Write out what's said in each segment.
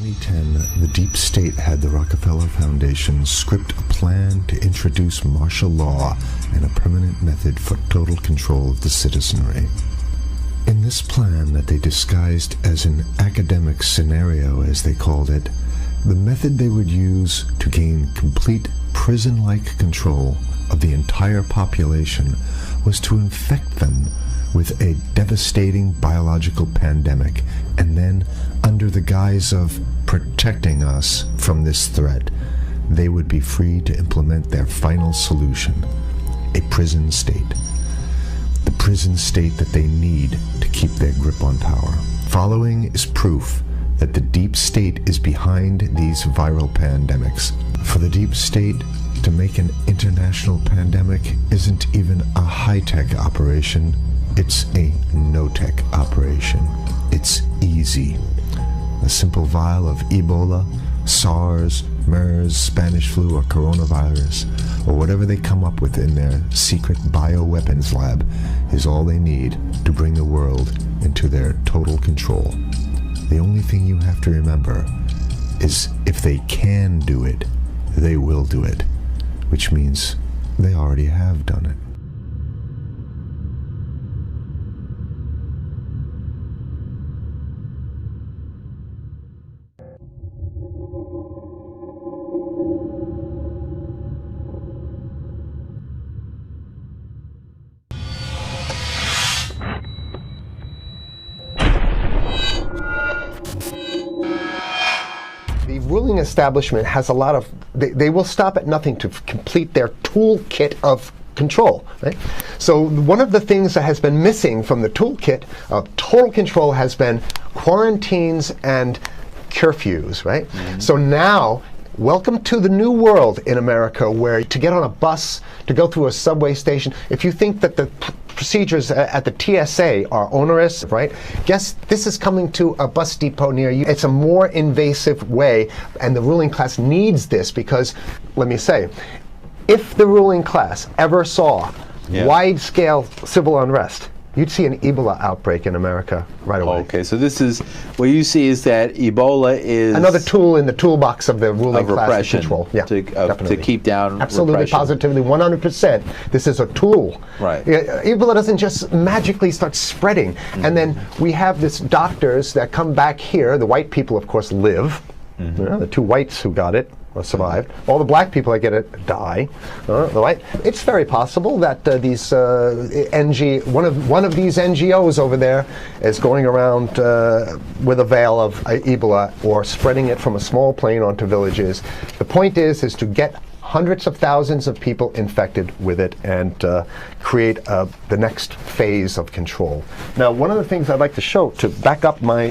2010, the deep state had the Rockefeller Foundation script a plan to introduce martial law and a permanent method for total control of the citizenry. In this plan that they disguised as an academic scenario, as they called it, the method they would use to gain complete prison-like control of the entire population was to infect them with a devastating biological pandemic, and then, under the guise of protecting us from this threat, they would be free to implement their final solution, a prison state. The prison state that they need to keep their grip on power. Following is proof that the deep state is behind these viral pandemics. For the deep state to make an international pandemic isn't even a high-tech operation. It's a no-tech operation. It's easy. A simple vial of Ebola, SARS, MERS, Spanish flu, or coronavirus, or whatever they come up with in their secret bioweapons lab, is all they need to bring the world into their total control. The only thing you have to remember is if they can do it, they will do it, which means they already have done it. The ruling establishment has a lot of, they will stop at nothing to complete their toolkit of control, right? So one of the things that has been missing from the toolkit of total control has been quarantines and curfews, right? Mm-hmm. So now, welcome to the new world in America, where to get on a bus, to go through a subway station, if you think that the procedures at the TSA are onerous, right? Guess this is coming to a bus depot near you. It's a more invasive way, and the ruling class needs this because, let me say, if the ruling class ever saw wide-scale civil unrest, you'd see an Ebola outbreak in America right away. Okay, so this is, what you see is that Ebola is another tool in the toolbox of the ruling class to control. Yeah, to keep down absolutely, repression. positively, 100%. This is a tool. Right. Ebola doesn't just magically start spreading. Mm-hmm. And then we have this doctors that come back here. The white people, of course, live. Mm-hmm. You know, the two whites who got it survived. All the black people that get it die. Right? It's very possible that these one of these NGOs over there is going around with a veil of Ebola, or spreading it from a small plane onto villages. The point is to get hundreds of thousands of people infected with it and create the next phase of control. Now, one of the things I'd like to show to back up my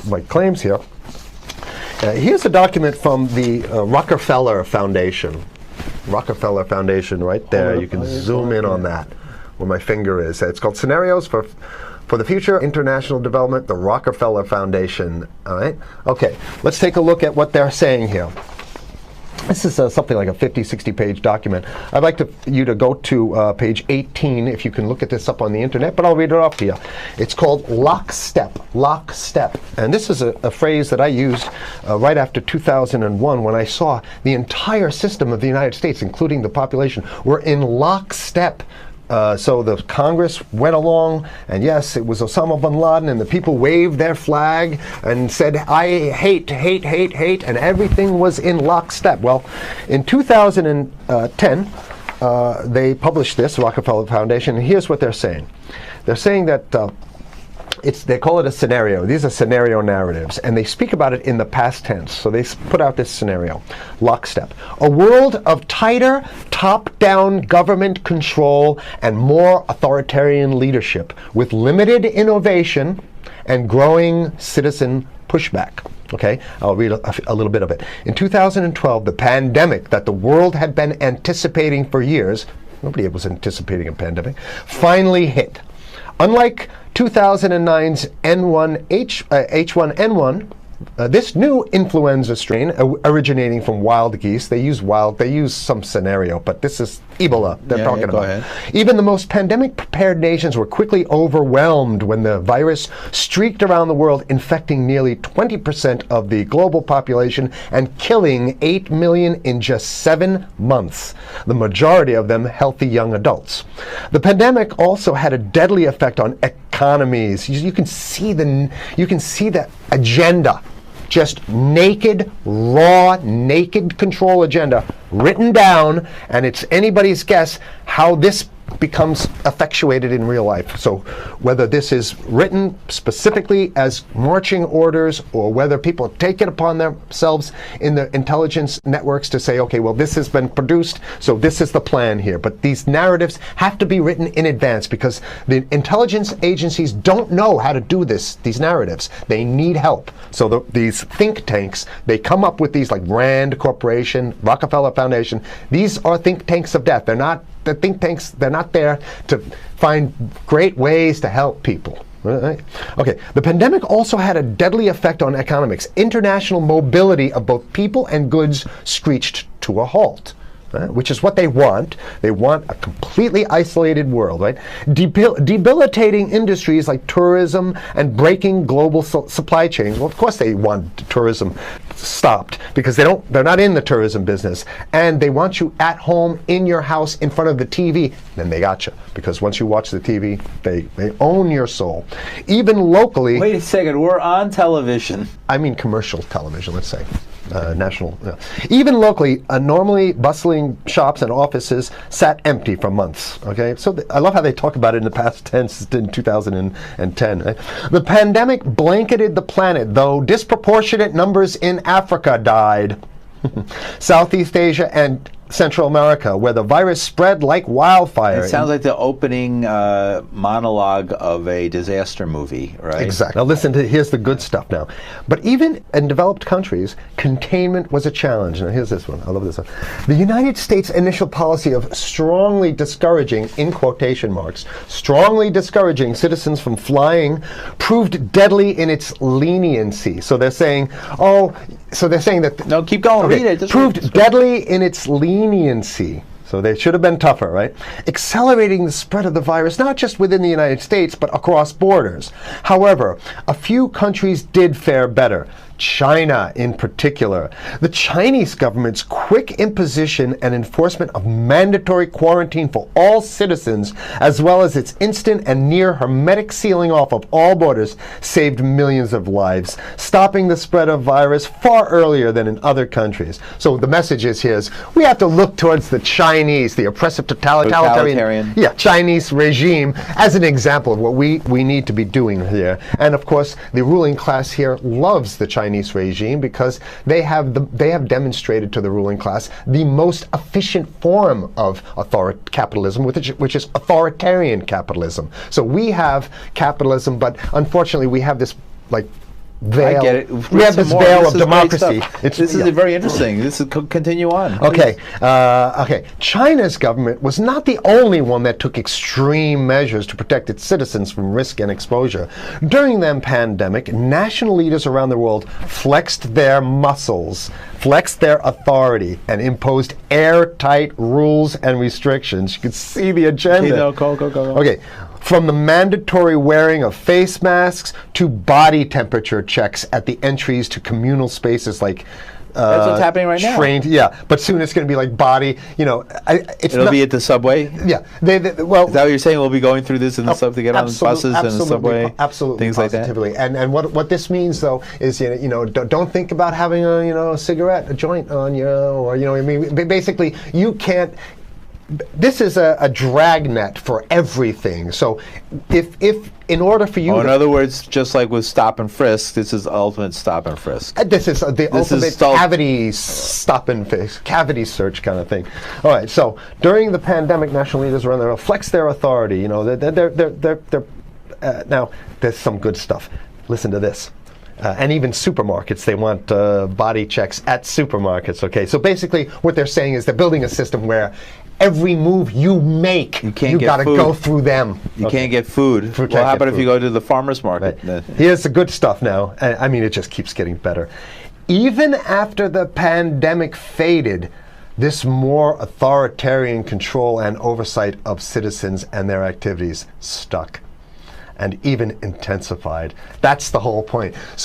my claims here. Here's a document from the Rockefeller Foundation. Rockefeller Foundation, right there. You can zoom in on that, where my finger is. It's called Scenarios for the Future International Development, the Rockefeller Foundation. All right? Okay, let's take a look at what they're saying here. This is something like a 50, 60-page document. I'd like you to go to page 18, if you can look at this up on the internet, but I'll read it off to you. It's called lockstep, lockstep. And this is a phrase that I used right after 2001, when I saw the entire system of the United States, including the population, were in lockstep. So the Congress went along, and yes, it was Osama bin Laden, and the people waved their flag and said, I hate, hate, hate, hate, and everything was in lockstep. Well, in 2010, they published this, Rockefeller Foundation, and here's what they're saying. They're saying that they call it a scenario. These are scenario narratives, and they speak about it in the past tense. So they put out this scenario, lockstep. A world of tighter, top-down government control and more authoritarian leadership, with limited innovation and growing citizen pushback. Okay, I'll read a little bit of it. In 2012, the pandemic that the world had been anticipating for years, nobody was anticipating a pandemic, finally hit. Unlike 2009's H1N1, This new influenza strain originating from wild geese, they use some scenario, but this is Ebola they're talking about. Go ahead. Even the most pandemic-prepared nations were quickly overwhelmed when the virus streaked around the world, infecting nearly 20% of the global population and killing 8 million in just 7 months, the majority of them healthy young adults. The pandemic also had a deadly effect on economies. You can see the agenda, just naked, raw, naked control agenda written down, and it's anybody's guess how this becomes effectuated in real life. So whether this is written specifically as marching orders or whether people take it upon themselves in the intelligence networks to say, okay, well, this has been produced, so this is the plan here. But these narratives have to be written in advance because the intelligence agencies don't know how to do these narratives. They need help. So these think tanks, they come up with these like Rand Corporation, Rockefeller Foundation. These are think tanks of death. The think tanks, they're not there to find great ways to help people. Right? Okay, the pandemic also had a deadly effect on economics. International mobility of both people and goods screeched to a halt. Which is what they want. They want a completely isolated world, right? Debilitating industries like tourism and breaking global supply chains. Well, of course they want tourism stopped because they're not in the tourism business, and they want you at home in your house in front of the TV. Then they got you because once you watch the TV, they own your soul. Even locally. Wait a second, we're on television. I mean commercial television, let's say. National. Even locally, normally bustling shops and offices sat empty for months. Okay, so I love how they talk about it in the past tense in 2010. Right? The pandemic blanketed the planet, though disproportionate numbers in Africa died. Southeast Asia and Central America, where the virus spread like wildfire. It sounds like the opening monologue of a disaster movie, right? Exactly. Now listen here's the good stuff now. But even in developed countries, containment was a challenge. Now here's this one. I love this one. The United States' initial policy of strongly discouraging, in quotation marks, strongly discouraging citizens from flying proved deadly in its leniency. So they're saying, that... No, keep going. Okay, read it. Proved deadly in its leniency. So they should have been tougher, right? Accelerating the spread of the virus, not just within the United States, but across borders. However, a few countries did fare better. China in particular. The Chinese government's quick imposition and enforcement of mandatory quarantine for all citizens, as well as its instant and near hermetic sealing off of all borders, saved millions of lives, stopping the spread of virus far earlier than in other countries. So the message is here is we have to look towards the Chinese, the oppressive totalitarian Chinese regime as an example of what we need to be doing here. And of course, the ruling class here loves the Chinese regime because they have demonstrated to the ruling class the most efficient form of capitalism, which is authoritarian capitalism. So we have capitalism, but unfortunately we have this veil. I get it. We have this veil of democracy. This is very interesting. This is continue on. Okay. China's government was not the only one that took extreme measures to protect its citizens from risk and exposure. During the pandemic, national leaders around the world flexed their muscles, flexed their authority, and imposed airtight rules and restrictions. You can see the agenda. Okay, go. Okay. From the mandatory wearing of face masks to body temperature checks at the entries to communal spaces like that's what's happening right now. Yeah, but soon it's going to be like body. It'll be at the subway. Yeah, is that what you're saying? We'll be going through this in the subway to get on buses and the subway, absolutely, things positively. like that. And what this means though is don't think about having a cigarette, a joint on you, or basically you can't. This is a dragnet for everything. So if in order for you in other words, just like with stop and frisk, this is ultimate stop and frisk. This is the ultimate cavity stop and frisk, cavity search kind of thing. All right, so during the pandemic, national leaders around there flex their authority. Now there's some good stuff. Listen to this. And even supermarkets, they want body checks at supermarkets. Okay, so basically what they're saying is they're building a system where every move you make, You can't you get got to food. go through them. You can't get food. Can't Well, how get about if food. you go to the farmer's market? Here's the good stuff now. I mean, it just keeps getting better. Even after the pandemic faded, this more authoritarian control and oversight of citizens and their activities stuck and even intensified. That's the whole point.